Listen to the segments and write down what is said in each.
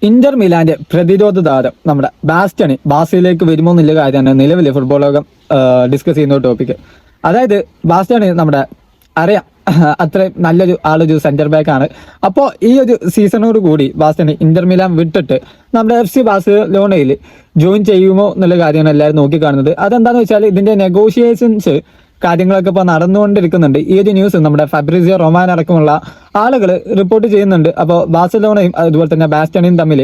Inter മിലാന്റെ പ്രതിരോധ താരം നമ്മുടെ ബാസ്റ്റണി ബാസിലേക്ക് വരുമോ എന്നുള്ള കാര്യമാണ് നിലവിലെ ഫുട്ബോൾ ലോകം ഡിസ്കസ് ചെയ്യുന്ന ടോപ്പിക്. അതായത് ബാസ്റ്റണി നമ്മുടെ അറിയാം അത്രയും നല്ലൊരു ആളൊരു സെന്റർ ബാക്ക് ആണ്. അപ്പോൾ ഈ ഒരു സീസണോട് കൂടി ബാസ്റ്റണി ഇന്റർ മിലാൻ വിട്ടിട്ട് നമ്മുടെ FC ബാഴ്സലോണയിൽ ജോയിൻ ചെയ്യുമോ എന്നുള്ള കാര്യമാണ് എല്ലാവരും നോക്കിക്കാണുന്നത്. അതെന്താണെന്ന് വെച്ചാൽ ഇതിന്റെ നെഗോഷിയേഷൻസ് കാര്യങ്ങളൊക്കെ ഇപ്പോൾ നടന്നുകൊണ്ടിരിക്കുന്നുണ്ട്. ഈ ഒരു ന്യൂസ് നമ്മുടെ ഫാബ്രിസിയോ റൊമാനോ അടക്കമുള്ള ആളുകൾ റിപ്പോർട്ട് ചെയ്യുന്നുണ്ട്. അപ്പോൾ ബാഴ്സലോണയും അതുപോലെ തന്നെ ബാസ്റ്റണിയും തമ്മിൽ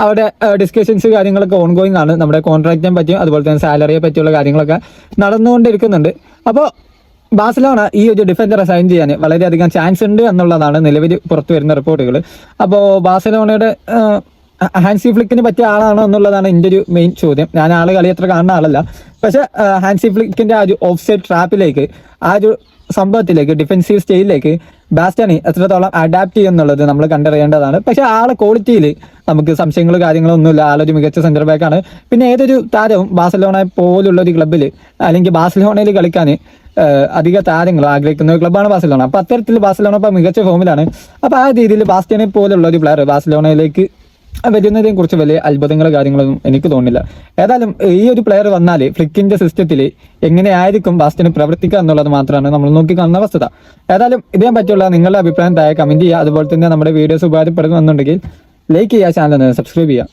അവിടെ ഡിസ്കഷൻസ് കാര്യങ്ങളൊക്കെ ഓൺഗോയിങ് ആണ്. നമ്മുടെ കോൺട്രാക്റ്റിനെ പറ്റിയും അതുപോലെ തന്നെ സാലറിയെ പറ്റിയുള്ള കാര്യങ്ങളൊക്കെ നടന്നുകൊണ്ടിരിക്കുന്നുണ്ട്. അപ്പോൾ ബാഴ്സലോണ ഈ ഒരു ഡിഫൻഡറെ സൈൻ ചെയ്യാൻ വളരെയധികം ചാൻസ് ഉണ്ട് എന്നുള്ളതാണ് നിലവിൽ പുറത്തു വരുന്ന റിപ്പോർട്ടുകൾ. അപ്പോൾ ബാഴ്സലോണയുടെ ഹാൻസി ഫ്ലിക്കിന് പറ്റിയ ആളാണോ എന്നുള്ളതാണ് എൻ്റെ ഒരു മെയിൻ ചോദ്യം. ഞാൻ ആള് കളി അത്ര കാണുന്ന ആളല്ല, പക്ഷെ ഹാൻസി ഫ്ലിക്കിന്റെ ആ ഒരു ഓഫ് സൈഡ് ട്രാപ്പിലേക്ക്, ആ ഒരു സംഭവത്തിലേക്ക്, ഡിഫൻസീവ് സ്റ്റൈലിലേക്ക് ബാസ്റ്റണി എത്രത്തോളം അഡാപ്റ്റ് ചെയ്യുന്നുള്ളത് നമ്മൾ കണ്ടറിയേണ്ടതാണ്. പക്ഷെ ആളെ ക്വാളിറ്റിയിൽ നമുക്ക് സംശയങ്ങൾ കാര്യങ്ങളൊന്നുമില്ല. ആളൊരു മികച്ച സെന്റർ ബാക്കാണ്. പിന്നെ ഏതൊരു താരവും ബാഴ്സലോണ പോലുള്ള ഒരു ക്ലബ്ബിൽ അല്ലെങ്കിൽ ബാഴ്സലോണയിൽ കളിക്കാൻ അധിക താരങ്ങൾ ആഗ്രഹിക്കുന്ന ഒരു ക്ലബ്ബാണ് ബാഴ്സലോണ. അപ്പോൾ അത്തരത്തിൽ ബാഴ്സലോണ ഇപ്പോൾ മികച്ച ഫോമിലാണ്. അപ്പോൾ ആ രീതിയിൽ ബാസ്റ്റണി പോലുള്ള ഒരു പ്ലെയർ ബാഴ്സലോണയിലേക്ക് വരുന്നതിനെ കുറിച്ച് വലിയ അത്ഭുതങ്ങളോ കാര്യങ്ങളൊന്നും എനിക്ക് തോന്നുന്നില്ല. ഏതായാലും ഈ ഒരു പ്ലെയർ വന്നാൽ ഫ്ലിക്കിന്റെ സിസ്റ്റത്തിൽ എങ്ങനെയായിരിക്കും ബാസ്റ്റണി പ്രവർത്തിക്കുക എന്നുള്ളത് മാത്രമാണ് നമ്മൾ നോക്കിക്കാണുന്ന വസ്തുത. ഏതായാലും ഇതിനെ പറ്റിയുള്ള നിങ്ങളുടെ അഭിപ്രായം താഴെ കമന്റ് ചെയ്യുക. അതുപോലെ തന്നെ നമ്മുടെ വീഡിയോസ് ഉപകാരപ്പെടുന്നുണ്ടെങ്കിൽ ലൈക്ക് ചെയ്യുക, ചാനൽ സബ്സ്ക്രൈബ് ചെയ്യുക.